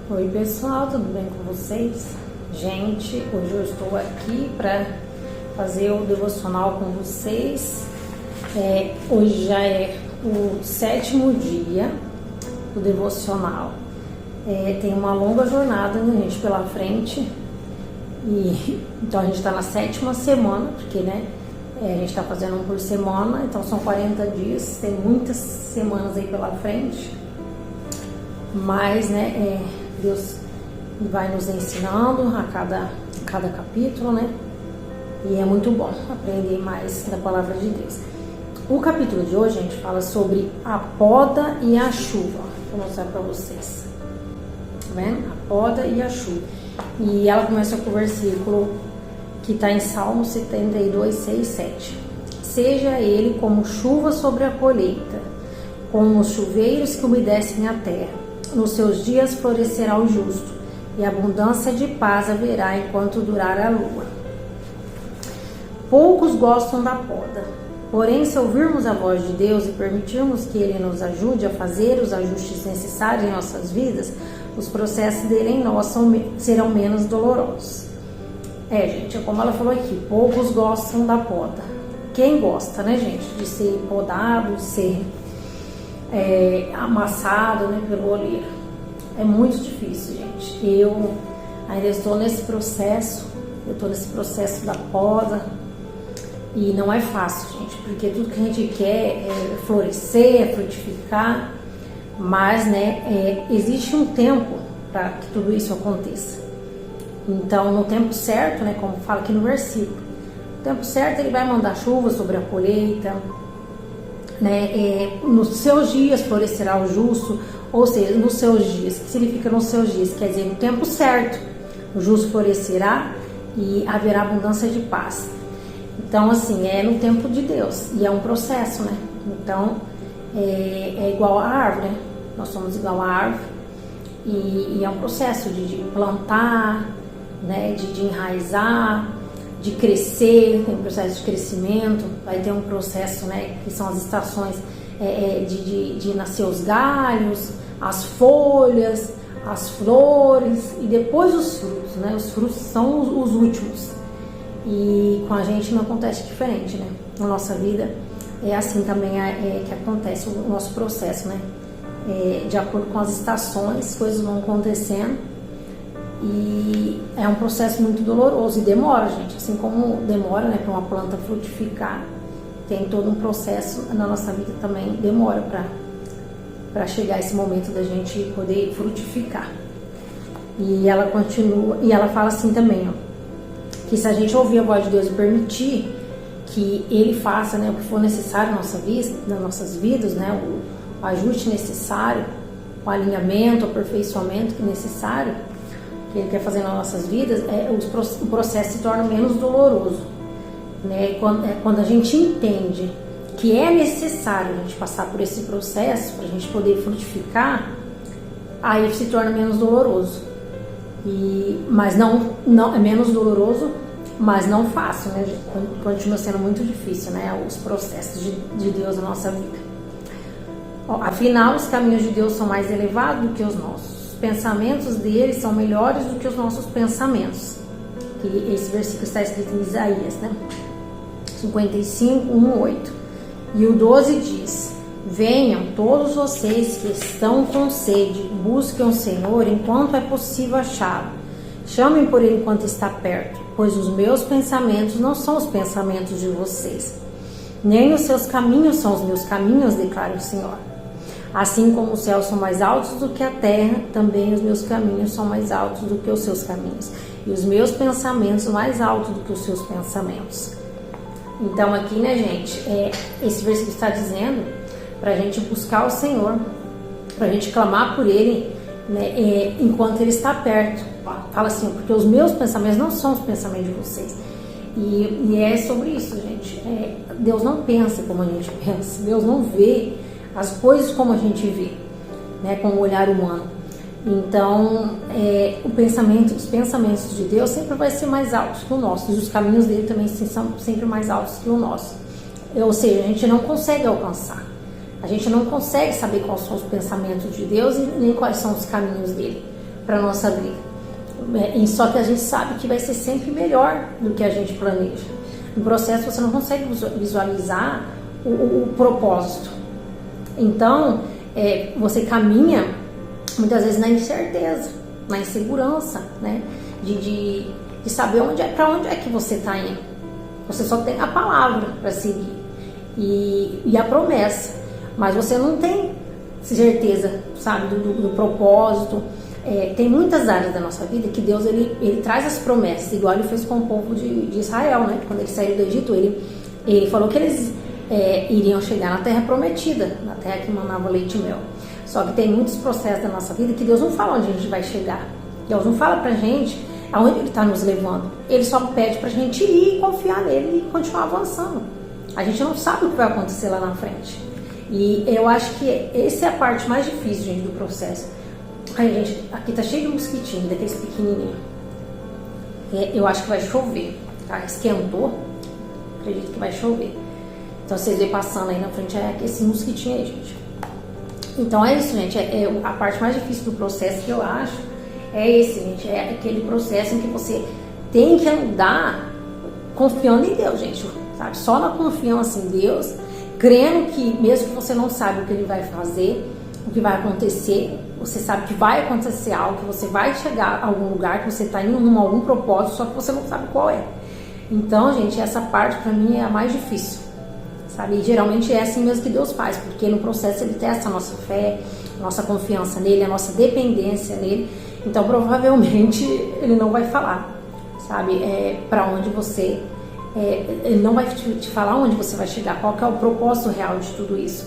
Oi pessoal, tudo bem com vocês? Gente, hoje eu estou aqui para fazer o devocional com vocês. Hoje já é o 7º dia do devocional. Tem uma longa jornada, né, gente, pela frente. Então a gente está na 7ª semana, porque a gente está fazendo um por semana, então são 40 dias, tem muitas semanas aí pela frente. Mas, Deus vai nos ensinando a cada capítulo, né? E é muito bom aprender mais da palavra de Deus. O capítulo de hoje, a gente fala sobre a poda e a chuva. Vou mostrar para vocês. Tá vendo? A poda e a chuva. E ela começa com o versículo que está em Salmo 72, 6, 7. Seja ele como chuva sobre a colheita, como os chuveiros que umedecem a terra. Nos seus dias florescerá o justo, e abundância de paz haverá enquanto durar a lua. Poucos gostam da poda, porém, se ouvirmos a voz de Deus e permitirmos que Ele nos ajude a fazer os ajustes necessários em nossas vidas, os processos dele em nós serão menos dolorosos. Gente, como ela falou aqui, poucos gostam da poda. Quem gosta, né, gente, de ser podado, de ser amassado, né, pelo oleiro? É muito difícil, gente. Eu ainda estou nesse processo, da poda, e não é fácil, gente, porque tudo que a gente quer é florescer, é frutificar, mas, existe um tempo para que tudo isso aconteça. Então, no tempo certo, como fala aqui no versículo, no tempo certo Ele vai mandar chuva sobre a colheita, nos seus dias florescerá o justo, ou seja, nos seus dias. O que significa nos seus dias? Quer dizer, no tempo certo o justo florescerá e haverá abundância de paz. Então, assim, é no tempo de Deus, e é um processo, né? Então, é igual a árvore, né? Nós somos igual a árvore, e é um processo de plantar, de enraizar, de crescer. Tem um processo de crescimento, vai ter um processo, que são as estações de nascer os galhos, as folhas, as flores e depois os frutos, Os frutos são os últimos. E com a gente não acontece diferente, Na nossa vida é assim também que acontece o nosso processo, de acordo com as estações, as coisas vão acontecendo. E é um processo muito doloroso e demora, gente. Assim como demora, para uma planta frutificar, tem todo um processo na nossa vida também, demora para chegar esse momento da gente poder frutificar. E ela continua, e ela fala assim também, que se a gente ouvir a voz de Deus e permitir que Ele faça, o que for necessário nas nossas vidas, o ajuste necessário, o alinhamento, o aperfeiçoamento que é necessário, que Ele quer fazer nas nossas vidas, o processo se torna menos doloroso. Quando a gente entende que é necessário a gente passar por esse processo para a gente poder frutificar, aí se torna menos doloroso. Mas não é menos doloroso, mas não fácil, Continua sendo muito difícil, os processos de Deus na nossa vida. Afinal, os caminhos de Deus são mais elevados do que os nossos. Os pensamentos dele são melhores do que os nossos pensamentos. Que esse versículo está escrito em Isaías, 55, 1, 8. E o 12 diz: venham todos vocês que estão com sede, busquem o Senhor enquanto é possível achá-lo. Chamem por Ele enquanto está perto, pois os meus pensamentos não são os pensamentos de vocês, nem os seus caminhos são os meus caminhos, declara o Senhor. Assim como os céus são mais altos do que a terra, também os meus caminhos são mais altos do que os seus caminhos, e os meus pensamentos mais altos do que os seus pensamentos. Então aqui, gente, esse versículo está dizendo para a gente buscar o Senhor, para a gente clamar por Ele, enquanto Ele está perto. Fala assim, porque os meus pensamentos não são os pensamentos de vocês. E é sobre isso, gente. Deus não pensa como a gente pensa, Deus não vê as coisas como a gente vê, com o olhar humano. Então, os pensamentos de Deus sempre vai ser mais altos que o nosso, e os caminhos dele também são sempre mais altos que o nosso. Ou seja, a gente não consegue alcançar. A gente não consegue saber quais são os pensamentos de Deus e nem quais são os caminhos dele, para nossa vida. Só que a gente sabe que vai ser sempre melhor do que a gente planeja. No processo você não consegue visualizar o propósito. Então, você caminha muitas vezes na incerteza, na insegurança, né? De saber para onde é que você está indo. Você só tem a palavra para seguir e a promessa, mas você não tem certeza, sabe, do propósito. Tem muitas áreas da nossa vida que Deus ele traz as promessas, igual ele fez com o povo de Israel, né? Quando eles saíram do Egito, ele falou que eles iriam chegar na terra prometida, na terra que manava leite e mel. Só que tem muitos processos da nossa vida que Deus não fala onde a gente vai chegar. Deus não fala pra gente aonde Ele está nos levando. Ele só pede pra gente ir e confiar nele e continuar avançando. A gente não sabe o que vai acontecer lá na frente. E eu acho que essa é a parte mais difícil, gente, do processo. Ai, gente, aqui tá cheio de mosquitinho, daqueles pequenininhos. Eu acho que vai chover, tá? Esquentou. Acredito que vai chover. Então vocês veem passando aí na frente esse mosquitinho aí, gente. Então é isso, gente. A parte mais difícil do processo que eu acho gente. É aquele processo em que você tem que andar confiando em Deus, gente. Sabe? Só na confiança em Deus, crendo que mesmo que você não sabe o que Ele vai fazer, o que vai acontecer, você sabe que vai acontecer algo, que você vai chegar a algum lugar, que você está indo rumo a algum propósito, só que você não sabe qual é. Então, gente, essa parte pra mim é a mais difícil, sabe? E geralmente é assim mesmo que Deus faz, porque no processo Ele testa a nossa fé, a nossa confiança nele, a nossa dependência nele. Então, provavelmente, Ele não vai falar, sabe? Para onde você... Ele não vai te falar onde você vai chegar, qual que é o propósito real de tudo isso.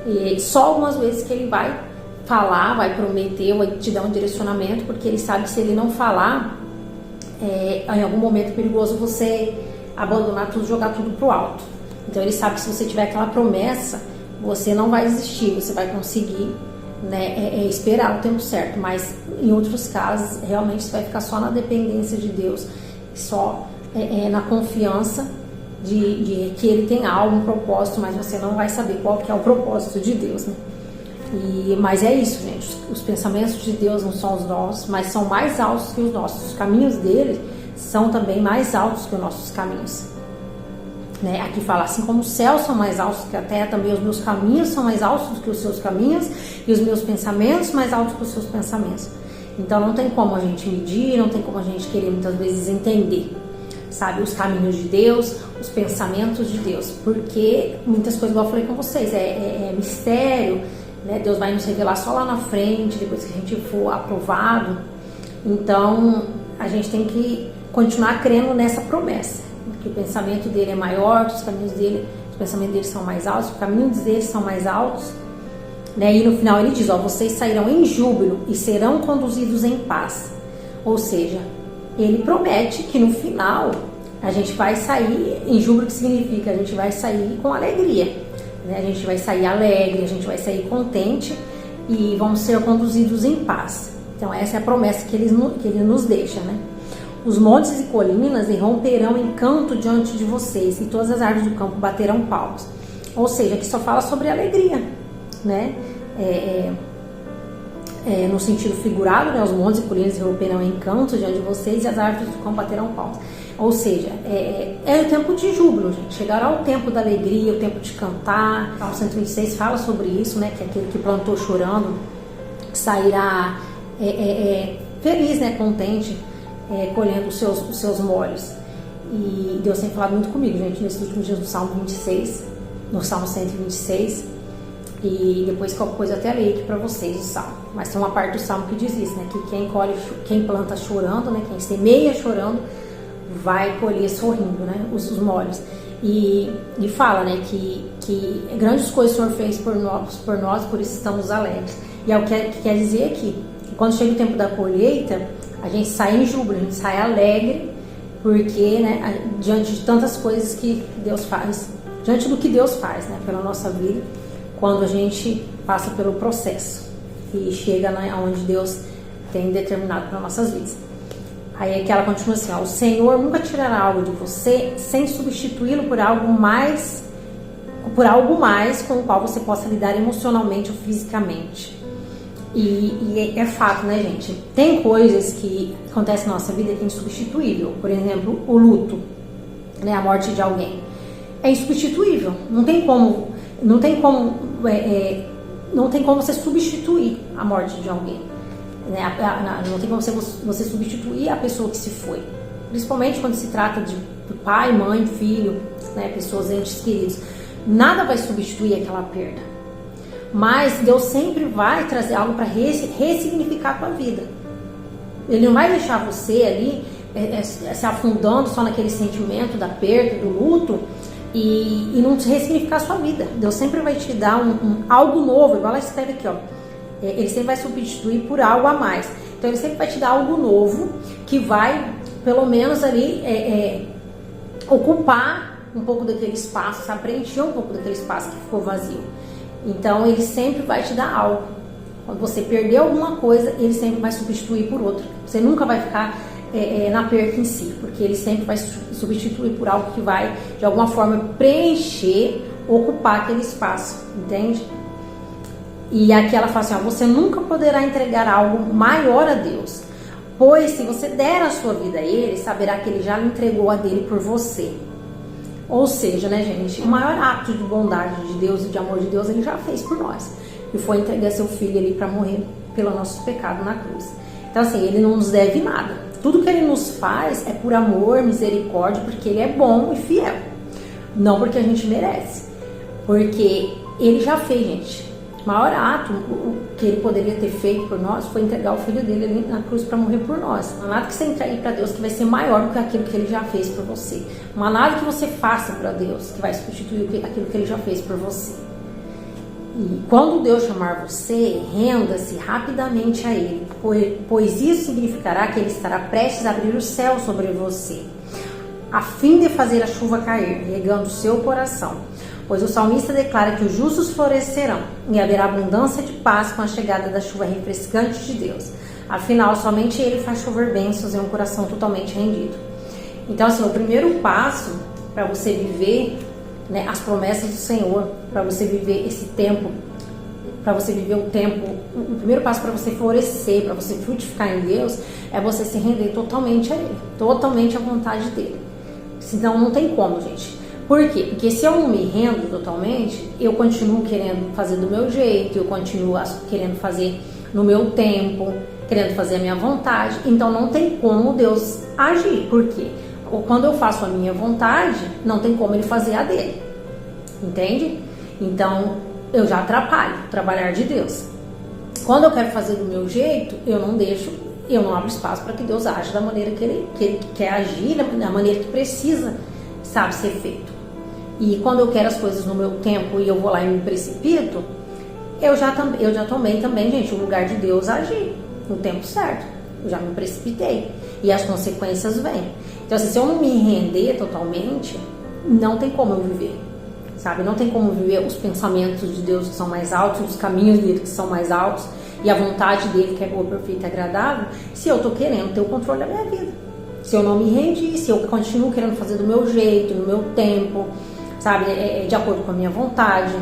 E só algumas vezes que Ele vai falar, vai prometer, vai te dar um direcionamento, porque Ele sabe que se Ele não falar, em algum momento perigoso você abandonar tudo, jogar tudo pro alto. Então Ele sabe que se você tiver aquela promessa, você não vai desistir, você vai conseguir, né, esperar o tempo certo. Mas em outros casos, realmente você vai ficar só na dependência de Deus, só na confiança de que Ele tem algo, um propósito, mas você não vai saber qual que é o propósito de Deus, né? Mas é isso, gente. Os pensamentos de Deus não são os nossos, mas são mais altos que os nossos. Os caminhos dele são também mais altos que os nossos caminhos, né? Aqui fala, assim como os céus são mais altos que a terra, também os meus caminhos são mais altos do que os seus caminhos, e os meus pensamentos mais altos que os seus pensamentos. Então não tem como a gente medir, não tem como a gente querer muitas vezes entender, sabe, os caminhos de Deus, os pensamentos de Deus, porque muitas coisas, igual eu falei com vocês, é mistério, né? Deus vai nos revelar só lá na frente, depois que a gente for aprovado. Então a gente tem que continuar crendo nessa promessa, que o pensamento dele é maior, que os caminhos dele, os pensamentos dele são mais altos, os caminhos dele são mais altos, né? E no final ele diz, vocês sairão em júbilo e serão conduzidos em paz. Ou seja, ele promete que no final a gente vai sair em júbilo, que significa a gente vai sair com alegria, né? A gente vai sair alegre, a gente vai sair contente e vamos ser conduzidos em paz. Então essa é a promessa que ele nos deixa, né? Os montes e colinas irromperão em canto diante de vocês, e todas as árvores do campo baterão palmas. Ou seja, aqui só fala sobre alegria, né? No sentido figurado, né? Os montes e colinas irromperão em canto diante de vocês, e as árvores do campo baterão palmas. Ou seja, é o tempo de júbilo, gente. Chegará o tempo da alegria, o tempo de cantar. O Salmo 126 fala sobre isso, né? Que aquele que plantou chorando sairá feliz, né? Contente, colhendo os seus molhos. E Deus tem falado muito comigo, gente, nesses últimos dias, no Salmo 26, no Salmo 126. E depois qualquer coisa eu até leio aqui para vocês o Salmo. Mas tem uma parte do Salmo que diz isso, né? Que quem planta chorando, né? Quem semeia chorando, vai colher sorrindo, né? Os molhos. E fala, né? Que grandes coisas o Senhor fez por nós, por isso estamos alegres. E é o que quer dizer aqui, que quando chega o tempo da colheita, a gente sai em júbilo, a gente sai alegre, porque, né? Diante de tantas coisas que Deus faz, diante do que Deus faz, né? Pela nossa vida, quando a gente passa pelo processo e chega, né, onde Deus tem determinado para nossas vidas. Aí aqui ela continua assim, o Senhor nunca tirará algo de você sem substituí-lo por algo mais com o qual você possa lidar emocionalmente ou fisicamente. E é fato, né, gente? Tem coisas que acontecem na nossa vida que é insubstituível. Por exemplo, o luto, né, a morte de alguém. É insubstituível. Não tem como você substituir a morte de alguém. Né? Não tem como você substituir a pessoa que se foi. Principalmente quando se trata de pai, mãe, filho, né, pessoas, entes queridos. Nada vai substituir aquela perda. Mas Deus sempre vai trazer algo para ressignificar a tua vida. Ele não vai deixar você ali se afundando só naquele sentimento da perda, do luto, e não ressignificar a sua vida. Deus sempre vai te dar algo novo, igual ela escreve aqui, ó. Ele sempre vai substituir por algo a mais. Então ele sempre vai te dar algo novo que vai, pelo menos ali, ocupar um pouco daquele espaço, sabe? Preencher um pouco daquele espaço que ficou vazio. Então ele sempre vai te dar algo. Quando você perder alguma coisa, ele sempre vai substituir por outra. Você nunca vai ficar na perca em si, porque ele sempre vai substituir por algo que vai, de alguma forma, preencher, ocupar aquele espaço, entende? E aqui ela fala assim, ó, você nunca poderá entregar algo maior a Deus, pois se você der a sua vida a Ele, saberá que Ele já lhe entregou a dele por você. Ou seja, né, gente, o maior ato de bondade de Deus e de amor de Deus Ele já fez por nós, e foi entregar seu filho ali para morrer pelo nosso pecado na cruz. Então assim, Ele não nos deve nada. Tudo que Ele nos faz é por amor, misericórdia, porque Ele é bom e fiel. Não porque a gente merece, porque Ele já fez, gente. O maior ato que Ele poderia ter feito por nós foi entregar o filho dele ali na cruz para morrer por nós. Não há nada que você entregue para Deus que vai ser maior do que aquilo que Ele já fez por você. Não há nada que você faça para Deus que vai substituir aquilo que Ele já fez por você. E quando Deus chamar você, renda-se rapidamente a Ele, pois isso significará que Ele estará prestes a abrir o céu sobre você, a fim de fazer a chuva cair, regando o seu coração. Pois o salmista declara que os justos florescerão e haverá abundância de paz com a chegada da chuva refrescante de Deus. Afinal, somente Ele faz chover bênçãos em um coração totalmente rendido. Então, assim, o primeiro passo para você viver, né, as promessas do Senhor, para você viver esse tempo, para você viver o tempo, o primeiro passo para você florescer, para você frutificar em Deus, é você se render totalmente a Ele, totalmente à vontade dEle. Senão não tem como, gente. Por quê? Porque se eu não me rendo totalmente, eu continuo querendo fazer do meu jeito, eu continuo querendo fazer no meu tempo, querendo fazer a minha vontade. Então não tem como Deus agir. Por quê? Quando eu faço a minha vontade, não tem como Ele fazer a dele. Entende? Então eu já atrapalho o trabalhar de Deus. Quando eu quero fazer do meu jeito, eu não abro espaço para que Deus age da maneira que Ele quer agir, da maneira que precisa, sabe, ser feito. E quando eu quero as coisas no meu tempo e eu vou lá e me precipito, eu já tomei também, gente, o lugar de Deus agir no tempo certo. Eu já me precipitei. E as consequências vêm. Então, assim, se eu não me render totalmente, não tem como eu viver. Sabe? Não tem como viver os pensamentos de Deus que são mais altos, os caminhos dele que são mais altos, e a vontade dele que é boa, perfeita e agradável, se eu estou querendo ter o controle da minha vida. Se eu não me rendi, se eu continuo querendo fazer do meu jeito, no meu tempo, sabe, de acordo com a minha vontade.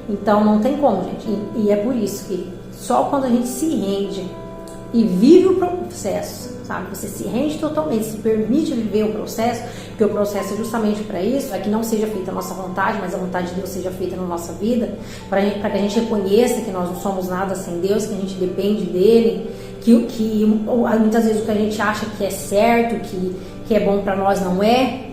Então não tem como, gente. E é por isso que só quando a gente se rende e vive o processo, sabe, você se rende totalmente, se permite viver o processo, porque o processo é justamente para isso, é que não seja feita a nossa vontade, mas a vontade de Deus seja feita na nossa vida, para que a gente reconheça que nós não somos nada sem Deus, que a gente depende dele, que muitas vezes o que a gente acha que é certo, que é bom para nós não é.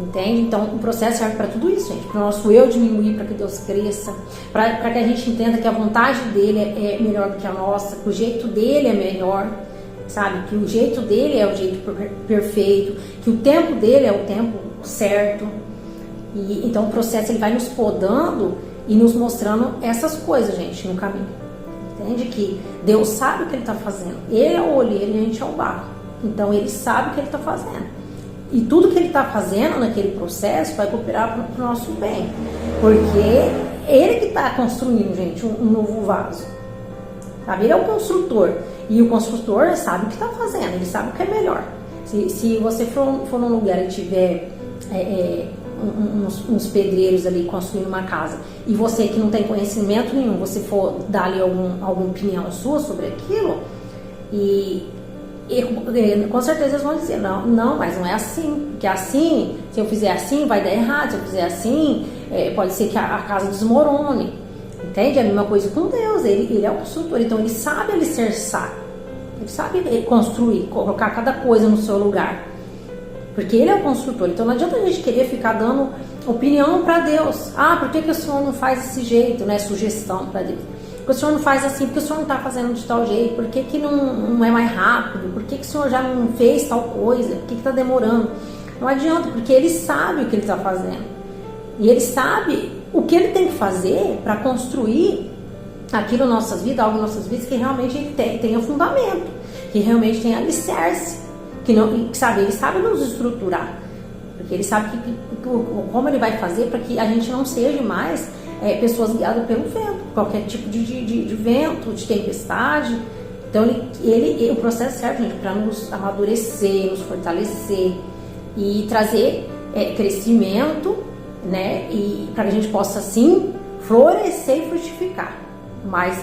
Entende? Então o processo serve para tudo isso, gente, para o nosso eu diminuir, para que Deus cresça, para que a gente entenda que a vontade dele é melhor do que a nossa, que o jeito dele é melhor, sabe, que o jeito dele é o jeito perfeito, que o tempo dele é o tempo certo. E então o processo ele vai nos podando e nos mostrando essas coisas, gente, no caminho. Entende? Que Deus sabe o que Ele está fazendo. Ele é o olheiro e a gente é o barro. Então Ele sabe o que Ele está fazendo. E tudo que Ele está fazendo naquele processo vai cooperar para o nosso bem. Porque Ele que está construindo, gente, um novo vaso. Sabe? Ele é o construtor. E o construtor sabe o que está fazendo. Ele sabe o que é melhor. Se você for num lugar e tiver uns pedreiros ali construindo uma casa, e você que não tem conhecimento nenhum, você for dar ali alguma opinião sua sobre aquilo, e com certeza eles vão dizer, não, mas não é assim, porque assim, se eu fizer assim, vai dar errado, se eu fizer assim, pode ser que a casa desmorone, entende? É a mesma coisa com Deus, ele é o construtor, então ele sabe alicerçar, ele sabe construir, colocar cada coisa no seu lugar, porque ele é o construtor. Então não adianta a gente querer ficar dando opinião para Deus. Por que o Senhor não faz desse jeito, né? Sugestão para Deus. Porque o Senhor não faz assim, porque o Senhor não está fazendo de tal jeito, por que não é mais rápido, por que o Senhor já não fez tal coisa, por que está demorando? Não adianta, porque ele sabe o que ele está fazendo. E ele sabe o que ele tem que fazer para construir aquilo em nossas vidas, algo em nossas vidas que realmente tenha fundamento, que realmente tenha alicerce, ele sabe nos estruturar, porque ele sabe como ele vai fazer para que a gente não seja mais pessoas guiadas pelo vento, qualquer tipo de vento, de tempestade. Então o processo serve, gente, para nos amadurecer, nos fortalecer e trazer crescimento, né? E para que a gente possa assim florescer e frutificar. Mas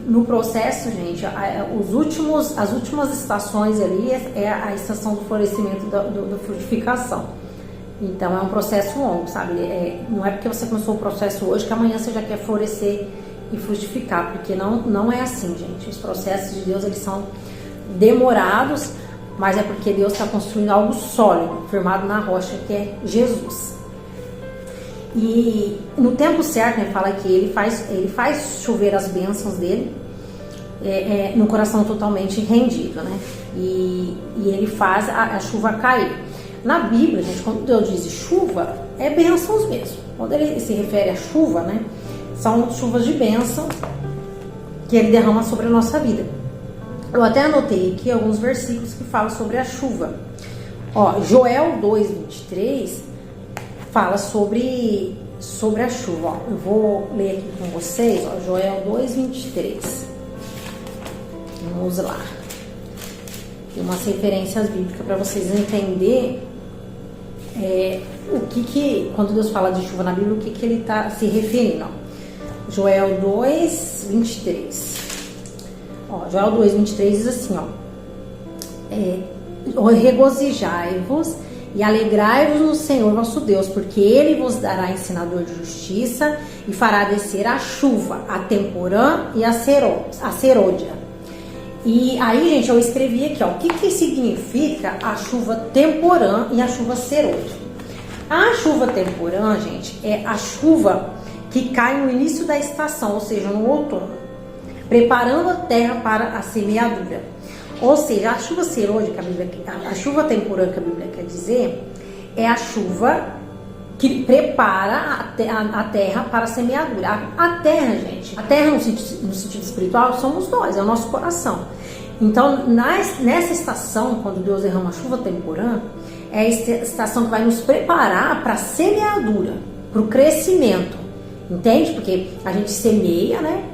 no processo, gente, as últimas estações ali é a estação do florescimento, da frutificação. Então é um processo longo, sabe? Não é porque você começou o processo hoje que amanhã você já quer florescer e frutificar, porque não é assim, gente. Os processos de Deus, eles são demorados, mas é porque Deus está construindo algo sólido, firmado na rocha, que é Jesus. E no tempo certo, né, fala que ele faz chover as bênçãos dele no coração totalmente rendido, né? E ele faz a chuva cair. Na Bíblia, gente, quando Deus diz chuva, é bênçãos mesmo. Quando ele se refere a chuva, né, são chuvas de bênção que ele derrama sobre a nossa vida. Eu até anotei aqui alguns versículos que falam sobre a chuva. Joel 2:23 fala sobre a chuva. Eu vou ler aqui com vocês, Joel 2:23. Vamos lá. Tem umas referências bíblicas para vocês entenderem quando Deus fala de chuva na Bíblia, o que ele está se referindo. Joel 2:23. Joel 2:23 diz assim, regozijai-vos e alegrai-vos no Senhor vosso Deus, porque Ele vos dará ensinador de justiça e fará descer a chuva, a temporã e a serôdia. E aí, gente, eu escrevi aqui, o que significa a chuva temporã e a chuva serôdia. A chuva temporã, gente, é a chuva que cai no início da estação, ou seja, no outono, preparando a terra para a semeadura. Ou seja, a chuva serôdia, a chuva temporã que a Bíblia quer dizer, é a chuva que prepara a terra para a semeadura. A terra, gente, a terra no sentido espiritual somos nós, é o nosso coração. Então, nessa estação, quando Deus derrama a chuva temporã, é a estação que vai nos preparar para a semeadura, para o crescimento, entende? Porque a gente semeia, né?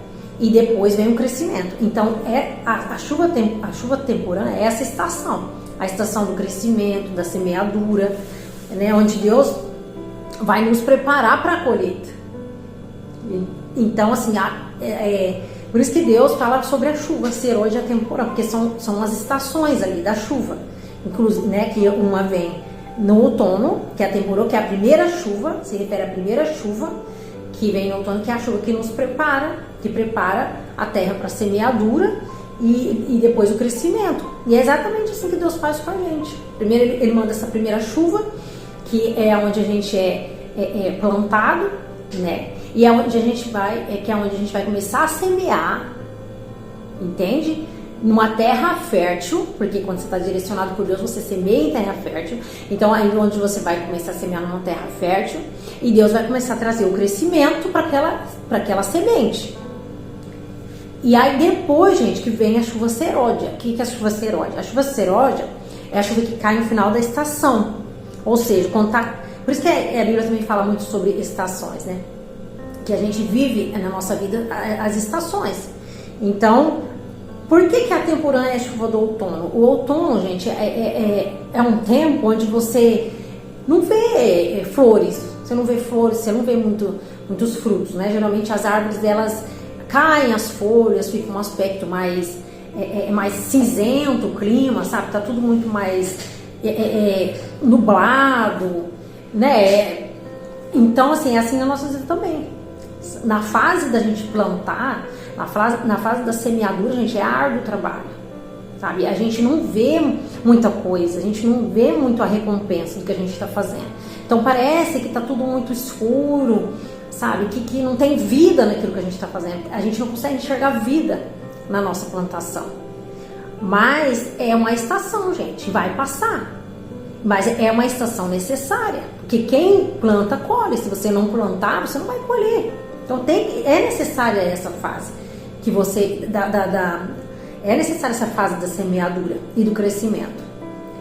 E depois vem o crescimento. Então, a chuva temporã é essa estação, a estação do crescimento, da semeadura, né? Onde Deus vai nos preparar para a colheita. Então, assim, por isso que Deus fala sobre a chuva serôdia temporã, porque são as estações ali da chuva. Inclusive, né, que uma vem no outono, que é a temporã, que é a primeira chuva, se refere à primeira chuva, que vem no outono, que é a chuva que nos prepara, que prepara a terra para a semeadura e depois o crescimento. E é exatamente assim que Deus faz com a gente. Primeiro ele manda essa primeira chuva, que é onde a gente é plantado, né? E é onde a gente vai, que é onde a gente vai começar a semear, entende? Numa terra fértil, porque quando você está direcionado por Deus, você semeia em terra fértil. Então, aí onde você vai começar a semear numa terra fértil, e Deus vai começar a trazer o crescimento para aquela semente. E aí depois, gente, que vem a chuva serôdia. O que é a chuva serôdia? A chuva serôdia é a chuva que cai no final da estação. Ou seja, por isso que a Bíblia também fala muito sobre estações, né? Que a gente vive na nossa vida as estações. Então, por que a temporã é a chuva do outono? O outono, gente, é um tempo onde você não vê flores, você não vê flores, você não vê muitos frutos, né? Geralmente as árvores, elas caem as folhas, fica um aspecto mais cinzento o clima, sabe? Tá tudo muito mais nublado, né? Então, assim, é assim na nossa vida também. Na fase da gente plantar, na fase da semeadura, gente, é árduo trabalho, sabe? A gente não vê muita coisa, a gente não vê muito a recompensa do que a gente está fazendo. Então parece que tá tudo muito escuro, sabe? Que não tem vida naquilo que a gente está fazendo. A gente não consegue enxergar vida na nossa plantação. Mas é uma estação, gente, vai passar. Mas é uma estação necessária, porque quem planta colhe. Se você não plantar, você não vai colher. Então é necessária essa fase que você é necessária essa fase da semeadura e do crescimento,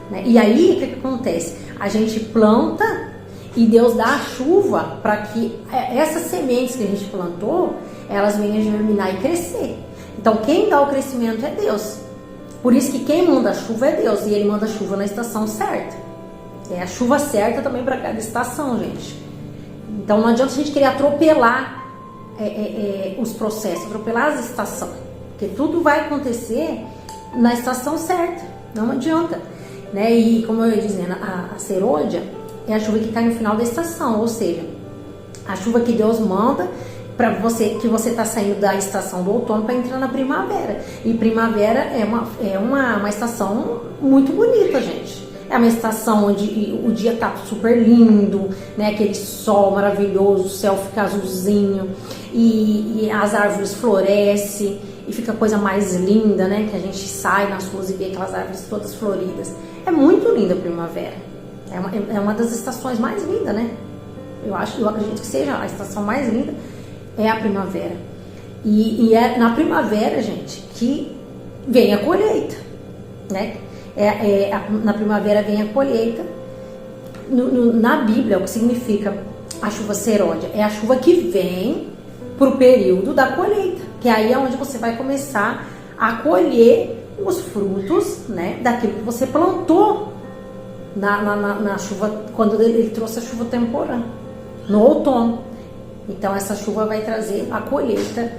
né? E aí o que acontece? A gente planta e Deus dá a chuva para que essas sementes que a gente plantou, elas venham germinar e crescer. Então quem dá o crescimento é Deus. Por isso que quem manda a chuva é Deus, e Ele manda a chuva na estação certa. É a chuva certa também para cada estação, gente. Então não adianta a gente querer atropelar os processos, atropelar as estações, porque tudo vai acontecer na estação certa, não adianta, né? E como eu ia dizendo, a serôdia é a chuva que cai no final da estação, ou seja, a chuva que Deus manda para você, que você está saindo da estação do outono para entrar na primavera. E primavera é uma estação muito bonita, gente. É uma estação onde o dia tá super lindo, né? Aquele sol maravilhoso, o céu fica azulzinho e as árvores florescem e fica a coisa mais linda, né? Que a gente sai nas ruas e vê aquelas árvores todas floridas. É muito linda a primavera. É uma das estações mais lindas, né? Eu acredito que seja a estação mais linda, é a primavera. E é na primavera, gente, que vem a colheita, né? Na primavera vem a colheita. Na Bíblia, o que significa a chuva serôdia? É a chuva que vem para o período da colheita, que aí é onde você vai começar a colher os frutos, né, daquilo que você plantou na chuva, quando ele trouxe a chuva temporã, no outono. Então essa chuva vai trazer a colheita,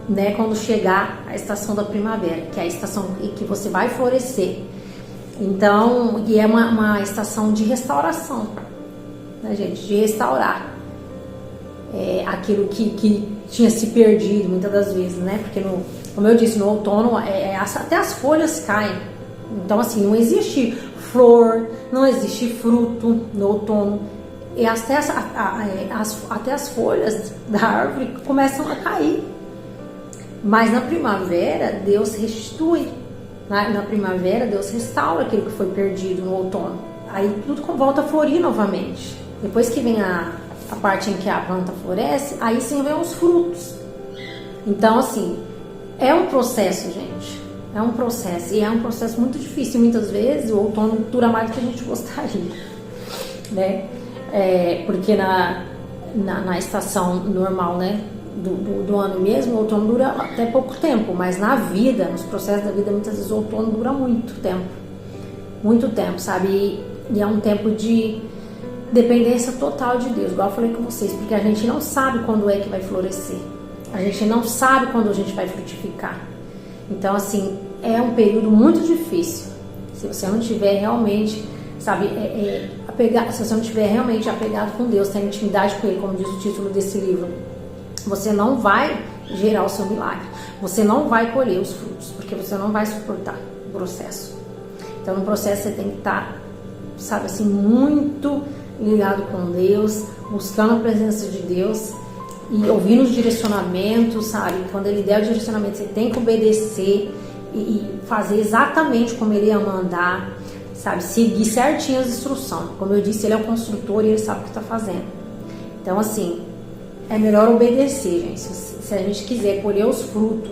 né, quando chegar a estação da primavera, que é a estação em que você vai florescer. Então, e é uma estação de restauração, né, gente, de restaurar aquilo que tinha se perdido muitas das vezes, né, porque como eu disse, no outono até as folhas caem. Então, assim, não existe flor, não existe fruto no outono, e até as folhas da árvore começam a cair. Mas na primavera, Deus restitui. Na primavera, Deus restaura aquilo que foi perdido no outono. Aí tudo volta a florir novamente. Depois que vem a parte em que a planta floresce, aí sim vem os frutos. Então, assim, é um processo, gente. É um processo. E é um processo muito difícil. Muitas vezes o outono dura mais do que a gente gostaria, né? Porque na estação normal, né, do ano mesmo, o outono dura até pouco tempo, mas na vida, nos processos da vida, muitas vezes o outono dura muito tempo, sabe? E é um tempo de dependência total de Deus, igual eu falei com vocês, porque a gente não sabe quando é que vai florescer, a gente não sabe quando a gente vai frutificar. Então, assim, é um período muito difícil, se você não tiver realmente, sabe, se você não estiver realmente apegado com Deus, ter intimidade com Ele, como diz o título desse livro, você não vai gerar o seu milagre, você não vai colher os frutos, porque você não vai suportar o processo. Então no processo você tem que estar, sabe assim, muito ligado com Deus, buscando a presença de Deus e ouvindo os direcionamentos, sabe? Quando Ele der o direcionamento, você tem que obedecer e fazer exatamente como Ele ia mandar, sabe? Seguir certinho as instruções. Como eu disse, Ele é o construtor e Ele sabe o que está fazendo. Então, assim, é melhor obedecer, gente. Se a gente quiser colher os frutos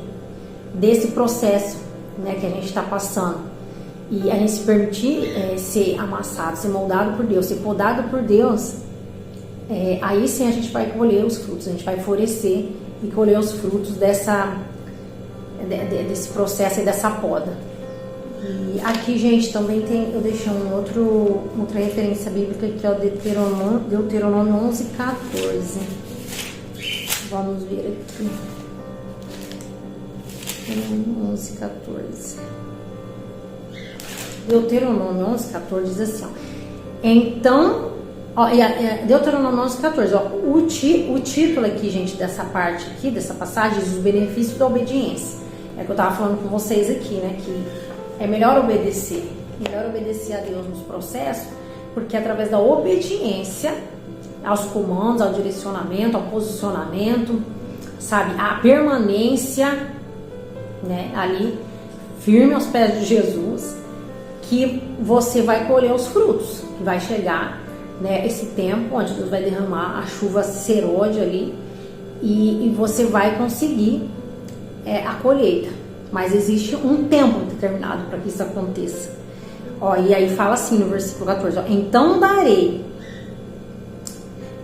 desse processo, né, que a gente está passando, e a gente se permitir ser amassado, ser moldado por Deus, ser podado por Deus, aí sim a gente vai colher os frutos, a gente vai florescer e colher os frutos desse processo e dessa poda. E aqui, gente, também tem, eu deixei outra referência bíblica que é o Deuteronômio 11:14. Vamos ver aqui. 11:14. Deuteronômio 11:14 diz assim, ó. Então, ó, Deuteronômio 11:14, ó, o título aqui, gente, dessa parte aqui, dessa passagem, diz os benefícios da obediência. É que eu tava falando com vocês aqui, né, que é melhor obedecer a Deus nos processos, porque através da obediência aos comandos, ao direcionamento, ao posicionamento, sabe, a permanência, né, ali, firme aos pés de Jesus, que você vai colher os frutos, que vai chegar, né, esse tempo onde Deus vai derramar a chuva serôdia ali e você vai conseguir a colheita. Mas existe um tempo determinado para que isso aconteça. Ó, e aí fala assim no versículo 14, ó, então darei.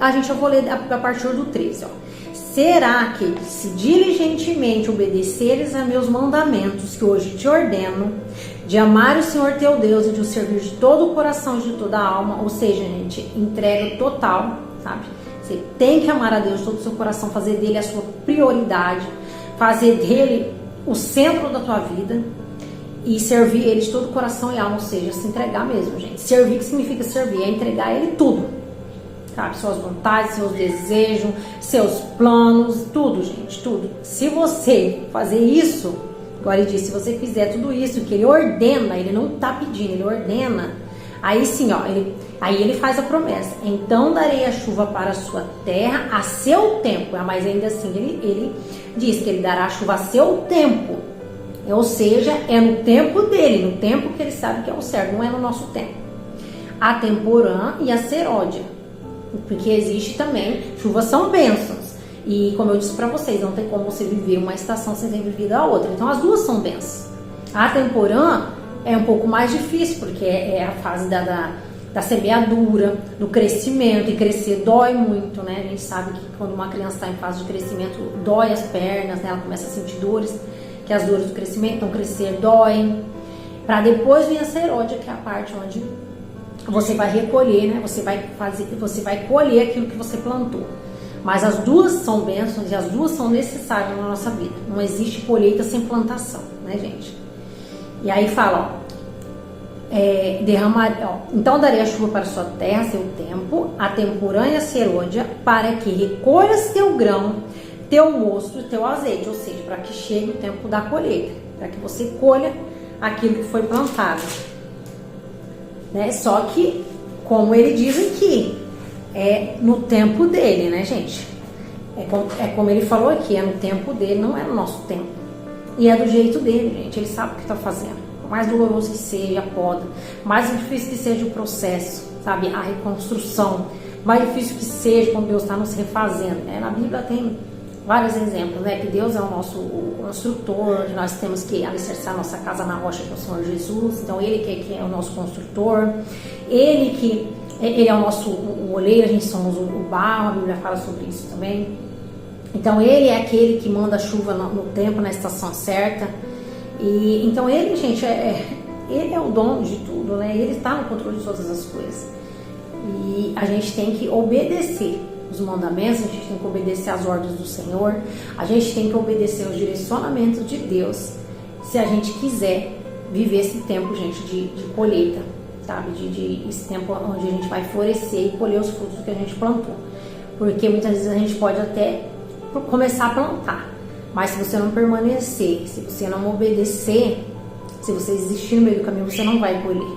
Eu vou ler a partir do 13, ó. Será que, se diligentemente obedeceres a meus mandamentos que hoje te ordeno, de amar o Senhor teu Deus e de o servir de todo o coração e de toda a alma, ou seja, gente, entrega total, sabe? Você tem que amar a Deus de todo o seu coração, fazer dele a sua prioridade, fazer dele o centro da tua vida e servir ele de todo o coração e alma, ou seja, se entregar mesmo, gente. Servir, que significa servir? É entregar a ele tudo, sabe? Suas vontades, seus desejos, seus planos, tudo, gente, tudo. Se você fazer isso, agora ele diz, se você fizer tudo isso que ele ordena, ele não tá pedindo, ele ordena, aí sim, ó, aí ele faz a promessa, então darei a chuva para a sua terra a seu tempo, mas ainda assim ele diz que ele dará a chuva a seu tempo, ou seja, é no tempo dele, no tempo que ele sabe que é o certo, não é no nosso tempo. A temporã e a serôdia, porque existe também, chuvas são bênçãos, e como eu disse para vocês, não tem como você viver uma estação sem ter vivido a outra, então as duas são bênçãos. A temporã é um pouco mais difícil, porque é a fase da semeadura, do crescimento, e crescer dói muito, né? A gente sabe que quando uma criança está em fase de crescimento, dói as pernas, né? Ela começa a sentir dores, que as dores do crescimento, então crescer dói. Para depois vir a serôdia, que é a parte onde você vai recolher, né? Você vai colher aquilo que você plantou. Mas as duas são bênçãos e as duas são necessárias na nossa vida. Não existe colheita sem plantação, né, gente? E aí fala, ó, então darei a chuva para a sua terra, seu tempo, a temporã e a serôdia, para que recolhas teu grão, teu mosto e teu azeite, ou seja, para que chegue o tempo da colheita, para que você colha aquilo que foi plantado, né? Só que, como ele diz aqui, é no tempo dele, né, gente? É como ele falou aqui, é no tempo dele, não é no nosso tempo. E é do jeito dele, gente, ele sabe o que está fazendo. Mais doloroso que seja a poda, mais difícil que seja o processo, sabe, a reconstrução, mais difícil que seja quando Deus está nos refazendo, né? Na Bíblia tem vários exemplos, né, que Deus é o nosso construtor, que nós temos que alicerçar nossa casa na rocha, que é o Senhor Jesus, então ele que é o nosso construtor, ele é o nosso o oleiro, a gente somos o barro, a Bíblia fala sobre isso também. Então ele é aquele que manda a chuva no tempo, na estação certa. E então ele, gente, ele é o dono de tudo, né? Ele está no controle de todas as coisas. E a gente tem que obedecer os mandamentos, a gente tem que obedecer às ordens do Senhor, a gente tem que obedecer aos direcionamentos de Deus, se a gente quiser viver esse tempo, gente, de colheita, sabe? Esse tempo onde a gente vai florescer e colher os frutos que a gente plantou. Porque muitas vezes a gente pode até começar a plantar, mas se você não permanecer, se você não obedecer, se você desistir no meio do caminho, você não vai colher.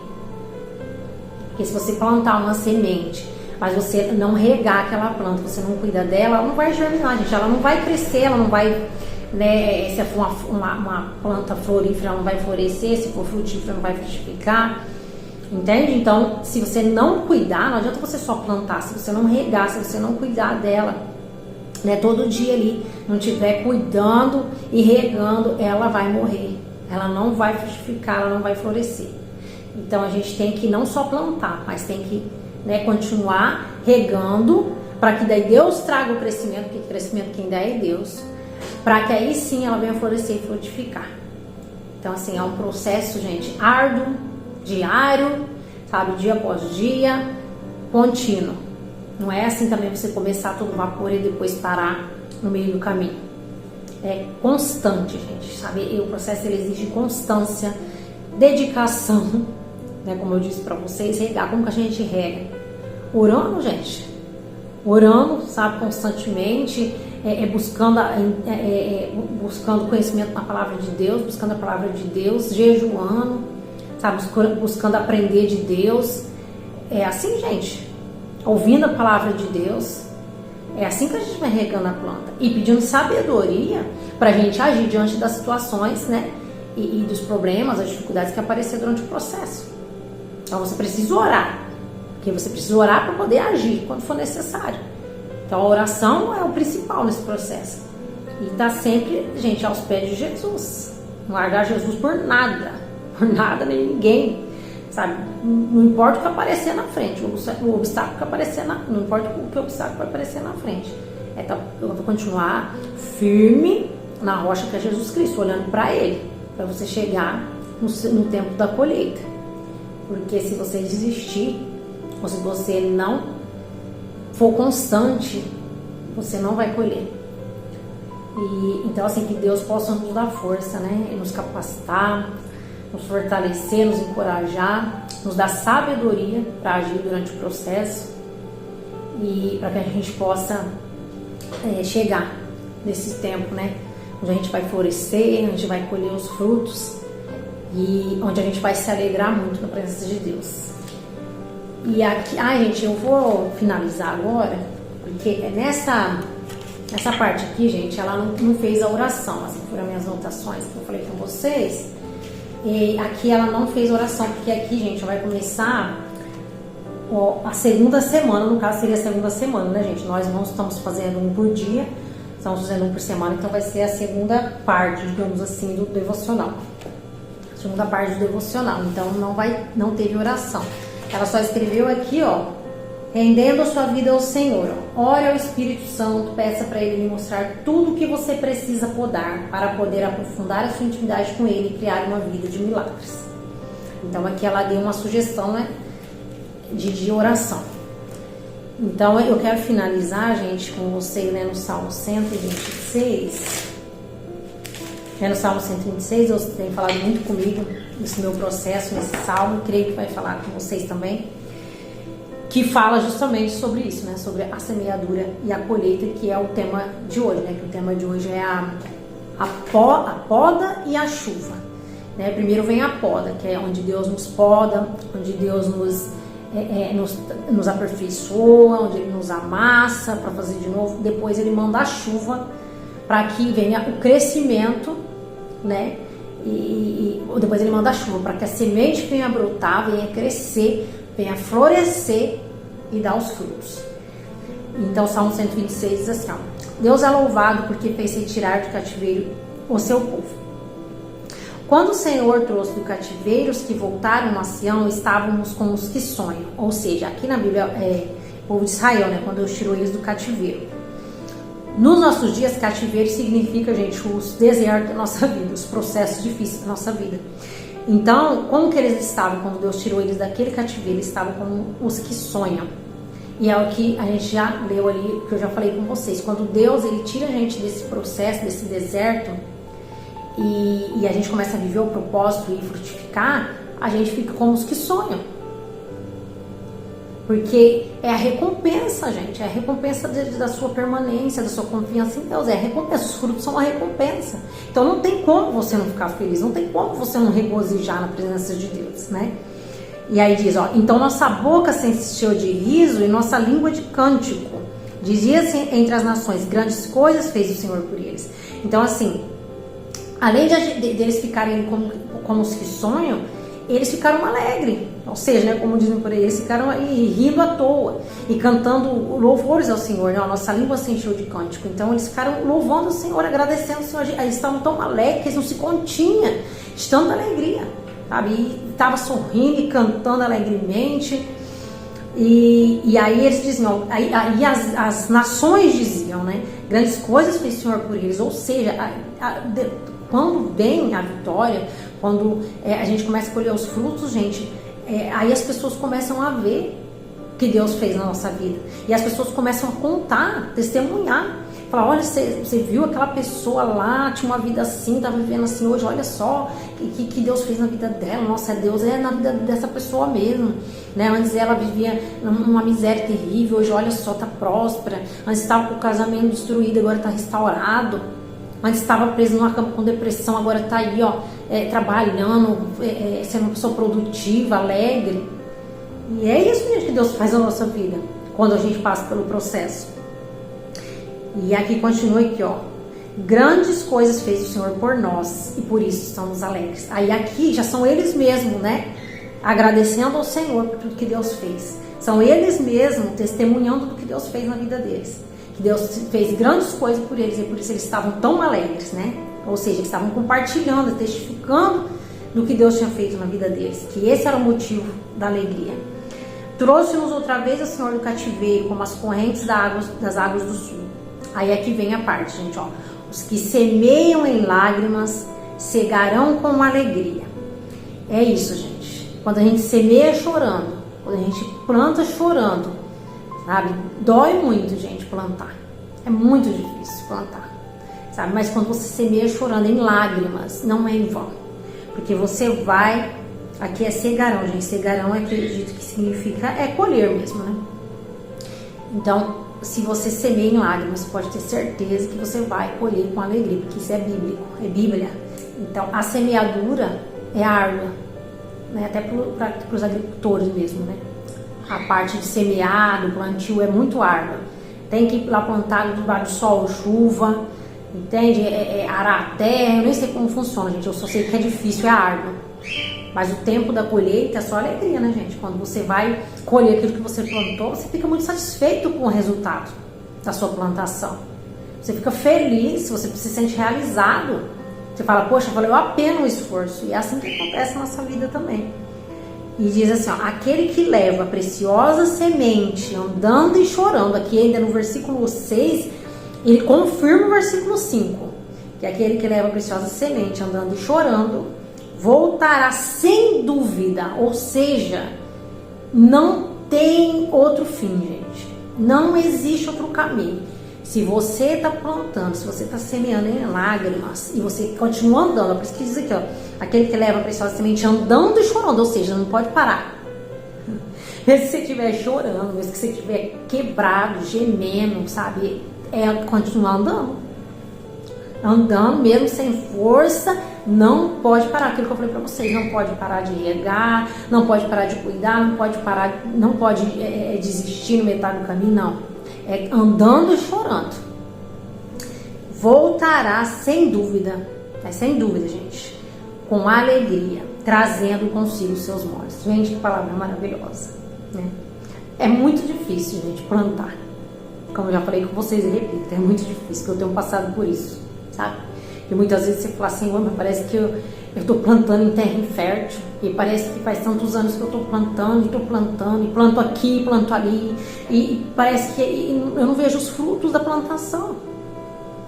Porque se você plantar uma semente, mas você não regar aquela planta, você não cuida dela, ela não vai germinar, gente. Ela não vai crescer, ela não vai, né? Se for uma planta florífera, ela não vai florescer, se for frutífera, não vai frutificar. Entende? Então, se você não cuidar, não adianta você só plantar, se você não regar, se você não cuidar dela, né, todo dia ali, não estiver cuidando e regando, ela vai morrer, ela não vai frutificar, ela não vai florescer. Então a gente tem que não só plantar, mas tem que, né, continuar regando, para que daí Deus traga o crescimento, porque o crescimento quem dá é Deus, para que aí sim ela venha florescer e frutificar, Então, assim, é um processo, gente, árduo, diário, sabe, dia após dia, contínuo. Não é assim também você começar a todo vapor e depois parar no meio do caminho. É constante, gente, sabe? E o processo ele exige constância, dedicação, né? Como eu disse pra vocês, regar. Como que a gente rega? Orando, gente. Orando, sabe, constantemente, buscando conhecimento na palavra de Deus, buscando a palavra de Deus, jejuando, sabe, buscando aprender de Deus. É assim, gente, ouvindo a palavra de Deus. É assim que a gente vai regando a planta e pedindo sabedoria para a gente agir diante das situações, né, e dos problemas, das dificuldades que aparecer durante o processo. Então você precisa orar, porque você precisa orar para poder agir quando for necessário. Então a oração é o principal nesse processo. E tá sempre, gente, aos pés de Jesus. Não largar Jesus por nada nem ninguém, sabe? Não importa o que aparecer na frente, o obstáculo que aparecer não importa o que o obstáculo vai aparecer na frente. Então eu vou continuar firme na rocha que é Jesus Cristo, olhando para Ele, para você chegar no tempo da colheita. Porque se você desistir, ou se você não for constante, você não vai colher. E então, assim, que Deus possa nos dar força, né? E nos capacitar, nos fortalecer, nos encorajar, nos dar sabedoria para agir durante o processo e para que a gente possa chegar nesse tempo, né? Onde a gente vai florescer, onde a gente vai colher os frutos e onde a gente vai se alegrar muito na presença de Deus. E aqui, gente, eu vou finalizar agora, porque nessa parte aqui, gente, ela não fez a oração, assim, foram minhas anotações que eu falei com vocês. E aqui ela não fez oração, porque aqui, gente, vai começar a segunda semana, no caso seria a segunda semana, né, gente? Nós não estamos fazendo um por dia, estamos fazendo um por semana, então vai ser a segunda parte, digamos assim, do devocional. Segunda parte do devocional, então não teve oração. Ela só escreveu aqui, rendendo a sua vida ao Senhor. Ore ao Espírito Santo, peça para Ele lhe mostrar tudo o que você precisa podar para poder aprofundar a sua intimidade com Ele e criar uma vida de milagres. Então aqui ela deu uma sugestão, né, de oração. Então eu quero finalizar, gente, com você, né, no Salmo 126. No Salmo 126, Deus tem falado muito comigo nesse meu processo, nesse salmo, creio que vai falar com vocês também, que fala justamente sobre isso, né? Sobre a semeadura e a colheita, que é o tema de hoje, né? Que o tema de hoje é a poda e a chuva, né? Primeiro vem a poda, que é onde Deus nos poda, onde Deus nos aperfeiçoa, onde Ele nos amassa para fazer de novo. Depois Ele manda a chuva para que venha o crescimento, né? E depois Ele manda a chuva para que a semente venha brotar, venha crescer, venha florescer e dar os frutos. Então, Salmo 126 diz assim, Deus é louvado porque fez retirar do cativeiro o seu povo. Quando o Senhor trouxe do cativeiro os que voltaram a Sião, estávamos como os que sonham. Ou seja, aqui na Bíblia o povo de Israel, né? Quando Deus tirou eles do cativeiro. Nos nossos dias, cativeiro significa, gente, os desertos da nossa vida, os processos difíceis da nossa vida. Então, como que eles estavam quando Deus tirou eles daquele cativeiro? Eles estavam como os que sonham. E é o que a gente já leu ali, que eu já falei com vocês. Quando Deus ele tira a gente desse processo, desse deserto, e a gente começa a viver o propósito e frutificar, a gente fica como os que sonham. Porque é a recompensa, gente, é a recompensa da sua permanência, da sua confiança em Deus, é a recompensa, os frutos são a recompensa. Então não tem como você não ficar feliz, não tem como você não regozijar na presença de Deus, né? E aí diz, então nossa boca se encheu de riso e nossa língua de cântico. Dizia-se entre as nações, grandes coisas fez o Senhor por eles. Então assim, além de eles ficarem como os que sonham, eles ficaram alegres, ou seja, né, como dizem por aí, eles ficaram aí rindo à toa e cantando louvores ao Senhor, né? A nossa língua se encheu de cântico. Então eles ficaram louvando o Senhor, agradecendo o Senhor. Eles estavam tão alegres que eles não se continham de tanta alegria, sabe? E estava sorrindo e cantando alegremente. E aí eles diziam, aí as nações diziam, né? Grandes coisas fez o Senhor por eles, ou seja, quando vem a vitória, Quando a gente começa a colher os frutos, gente, aí as pessoas começam a ver o que Deus fez na nossa vida. E as pessoas começam a contar, testemunhar. Falar, olha, você viu aquela pessoa lá, tinha uma vida assim, tá vivendo assim hoje, olha só que Deus fez na vida dela. Nossa, Deus é na vida dessa pessoa mesmo, né? Antes ela vivia numa miséria terrível, hoje olha só, tá próspera. Antes estava com o casamento destruído, agora tá restaurado. Antes estava preso numa cama com depressão, agora tá aí, ó, trabalhando, sendo uma pessoa produtiva, alegre. E é isso, gente, que Deus faz na nossa vida, quando a gente passa pelo processo. E aqui continua aqui, ó. Grandes coisas fez o Senhor por nós e por isso estamos alegres. Aí aqui já são eles mesmos, né? Agradecendo ao Senhor por tudo que Deus fez. São eles mesmos testemunhando do que Deus fez na vida deles. Que Deus fez grandes coisas por eles e por isso eles estavam tão alegres, né? Ou seja, eles estavam compartilhando, testificando do que Deus tinha feito na vida deles. Que esse era o motivo da alegria. Trouxe-nos outra vez o Senhor do cativeiro, como as correntes das águas do sul. Aí aqui vem a parte, gente, ó. Os que semeiam em lágrimas cegarão com alegria. É isso, gente. Quando a gente semeia chorando, quando a gente planta chorando, sabe? Dói muito, gente, plantar. É muito difícil plantar, sabe? Mas quando você semeia chorando em lágrimas, não é em vão. Porque você vai... Aqui é cegarão, gente. Cegarão, eu acredito que significa colher mesmo, né? Então... Se você semeia em lágrimas, você pode ter certeza que você vai colher com alegria, porque isso é bíblico, é Bíblia. Então, a semeadura é árdua, né? Até para os agricultores mesmo, né? A parte de semear, do plantio é muito árdua. Tem que ir lá plantar debaixo do sol, chuva, entende? Arar a terra, eu nem sei como funciona, gente. Eu só sei que é difícil, é árdua. Mas o tempo da colheita é só alegria, né, gente? Quando você vai colher aquilo que você plantou, você fica muito satisfeito com o resultado da sua plantação. Você fica feliz, você se sente realizado. Você fala, poxa, valeu a pena o esforço. E é assim que acontece na nossa vida também. E diz assim, ó, aquele que leva a preciosa semente andando e chorando, aqui ainda no versículo 6, ele confirma o versículo 5, que aquele que leva a preciosa semente andando e chorando, voltará sem dúvida, ou seja, não tem outro fim, gente. Não existe outro caminho. Se você está plantando, se você está semeando em lágrimas e você continua andando, por isso que diz aqui, ó, aquele que leva a preciosa semente andando e chorando, ou seja, não pode parar. Mesmo que você estiver chorando, mesmo que você estiver quebrado, gemendo, sabe? Continuar andando. Andando, mesmo sem força, não pode parar. Aquilo que eu falei pra vocês, não pode parar de regar, não pode parar de cuidar, não pode desistir no metade do caminho, não. É andando e chorando. Voltará sem dúvida, gente, com alegria, trazendo consigo seus molhos. Gente, que palavra maravilhosa, né? É muito difícil, gente, plantar. Como eu já falei com vocês e repito, é muito difícil, porque eu tenho passado por isso. Sabe? E muitas vezes você fala assim, mas parece que eu estou plantando em terra infértil, e parece que faz tantos anos que eu estou plantando, e planto aqui, planto ali, e parece que eu não vejo os frutos da plantação.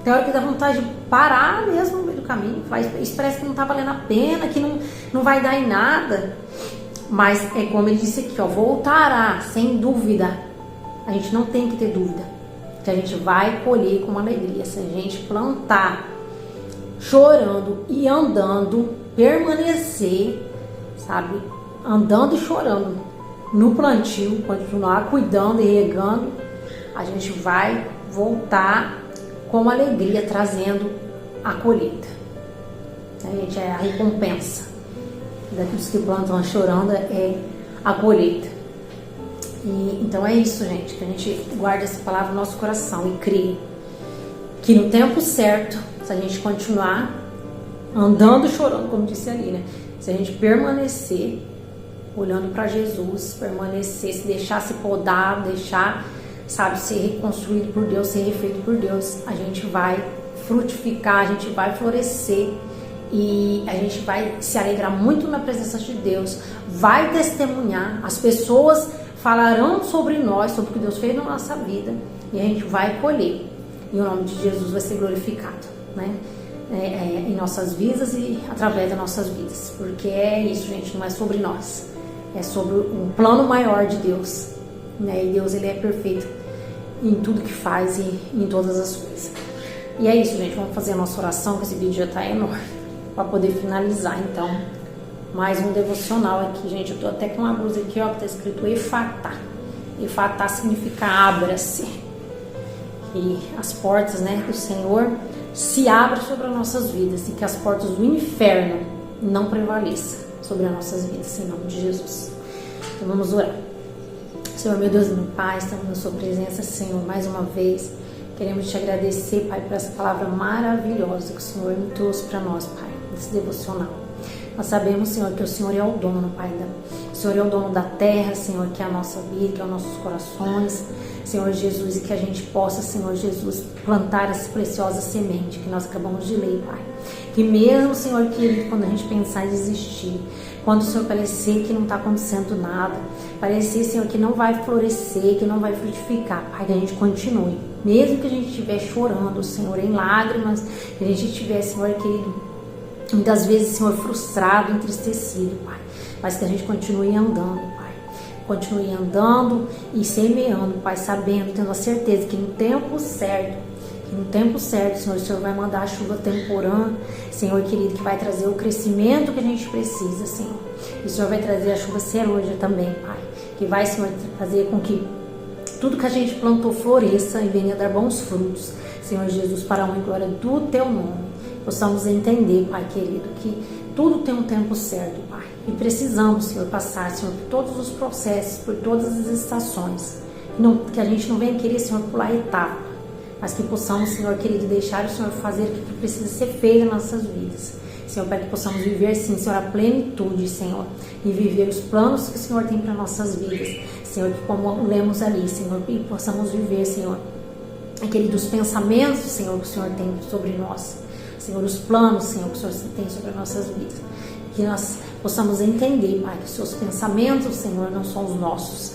Tem hora que dá vontade de parar mesmo no meio do caminho, isso parece que não está valendo a pena, que não vai dar em nada. Mas é como ele disse aqui, ó, voltará, sem dúvida. A gente não tem que ter dúvida que a gente vai colher com alegria, se a gente plantar chorando e andando, permanecer, sabe, andando e chorando no plantio, continuar cuidando e regando, a gente vai voltar com alegria, trazendo a colheita. A gente é a recompensa daqueles que plantam chorando, é a colheita. E, então é isso, gente, que a gente guarda essa palavra no nosso coração e crê que no tempo certo, se a gente continuar andando e chorando, como disse ali, né? Se a gente permanecer olhando para Jesus, permanecer, se deixar se podar, deixar, sabe, ser reconstruído por Deus, ser refeito por Deus, a gente vai frutificar, a gente vai florescer e a gente vai se alegrar muito na presença de Deus, vai testemunhar, as pessoas falarão sobre nós, sobre o que Deus fez na nossa vida, e a gente vai colher, e o nome de Jesus vai ser glorificado, né? em nossas vidas e através das nossas vidas, porque é isso, gente, não é sobre nós, é sobre um plano maior de Deus, né? E Deus, ele é perfeito em tudo que faz e em todas as coisas. E é isso, gente, vamos fazer a nossa oração, que esse vídeo já está enorme, para poder finalizar. Então, mais um devocional aqui, gente. Eu tô até com uma blusa aqui, ó, que tá escrito Efatá. Efatá significa abra-se. E as portas, né, do Senhor se abram sobre as nossas vidas e que as portas do inferno não prevaleçam sobre as nossas vidas, em nome de Jesus. Então vamos orar. Senhor, meu Deus e meu Pai, estamos na sua presença, Senhor, mais uma vez. Queremos te agradecer, Pai, por essa palavra maravilhosa que o Senhor me trouxe para nós, Pai, nesse devocional. Nós sabemos, Senhor, que o Senhor é o dono, Pai, o Senhor é o dono da terra, Senhor, que é a nossa vida, que é os nossos corações, Senhor Jesus, e que a gente possa, Senhor Jesus, plantar essa preciosa semente que nós acabamos de ler, Pai. Que mesmo, Senhor querido, quando a gente pensar em desistir, quando o Senhor parecer que não está acontecendo nada, parecer, Senhor, que não vai florescer, que não vai frutificar, Pai, que a gente continue. Mesmo que a gente estiver chorando, Senhor, em lágrimas, que a gente estiver, Senhor querido, muitas vezes, Senhor, frustrado, entristecido, Pai, mas que a gente continue andando, Pai. Continue andando e semeando, Pai, sabendo, tendo a certeza que no tempo certo, Senhor, o Senhor vai mandar a chuva temporã, Senhor querido, que vai trazer o crescimento que a gente precisa, Senhor. E o Senhor vai trazer a chuva serôdia também, Pai, que vai, Senhor, fazer com que tudo que a gente plantou floresça e venha dar bons frutos, Senhor Jesus, para a honra e glória do Teu nome. Possamos entender, Pai querido, que tudo tem um tempo certo, Pai. E precisamos, Senhor, passar, Senhor, por todos os processos, por todas as estações. Que a gente não venha querer, Senhor, pular etapa, mas que possamos, Senhor querido, deixar o Senhor fazer o que precisa ser feito nas nossas vidas. Senhor, para que possamos viver, sim, Senhor, a plenitude, Senhor, e viver os planos que o Senhor tem para nossas vidas. Senhor, que como lemos ali, Senhor, e possamos viver, Senhor, aquele dos pensamentos, Senhor, que o Senhor tem sobre nós. Senhor, os planos, Senhor, que o Senhor tem sobre as nossas vidas. Que nós possamos entender, Pai, que os seus pensamentos, Senhor, não são os nossos.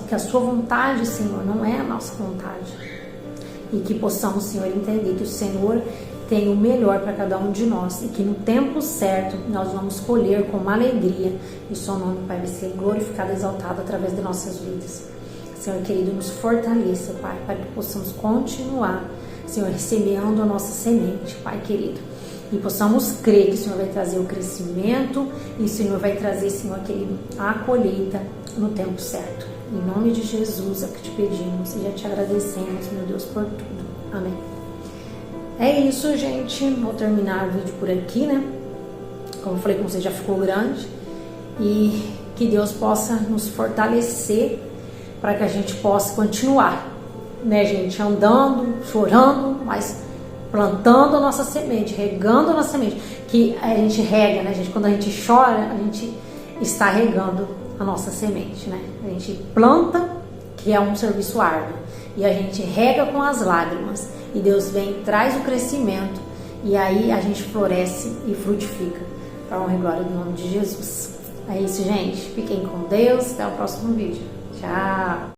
Que a sua vontade, Senhor, não é a nossa vontade. E que possamos, Senhor, entender que o Senhor tem o melhor para cada um de nós. E que no tempo certo nós vamos colher com uma alegria. E o seu nome, Pai, vai ser glorificado e exaltado através de nossas vidas. Senhor querido, nos fortaleça, Pai, para que possamos continuar, Senhor, semeando a nossa semente, Pai querido. E possamos crer que o Senhor vai trazer o crescimento e o Senhor vai trazer, Senhor querido, a colheita no tempo certo. Em nome de Jesus é que te pedimos e já te agradecemos, meu Deus, por tudo. Amém. É isso, gente. Vou terminar o vídeo por aqui, né? Como eu falei com você, já ficou grande. E que Deus possa nos fortalecer para que a gente possa continuar, né, gente? Andando, chorando, mas plantando a nossa semente, regando a nossa semente. Que a gente rega, né, gente? Quando a gente chora, a gente está regando a nossa semente, né? A gente planta, que é um serviço árduo, e a gente rega com as lágrimas. E Deus vem e traz o crescimento, e aí a gente floresce e frutifica. Para a honra e glória do nome de Jesus. É isso, gente. Fiquem com Deus. Até o próximo vídeo. Tchau!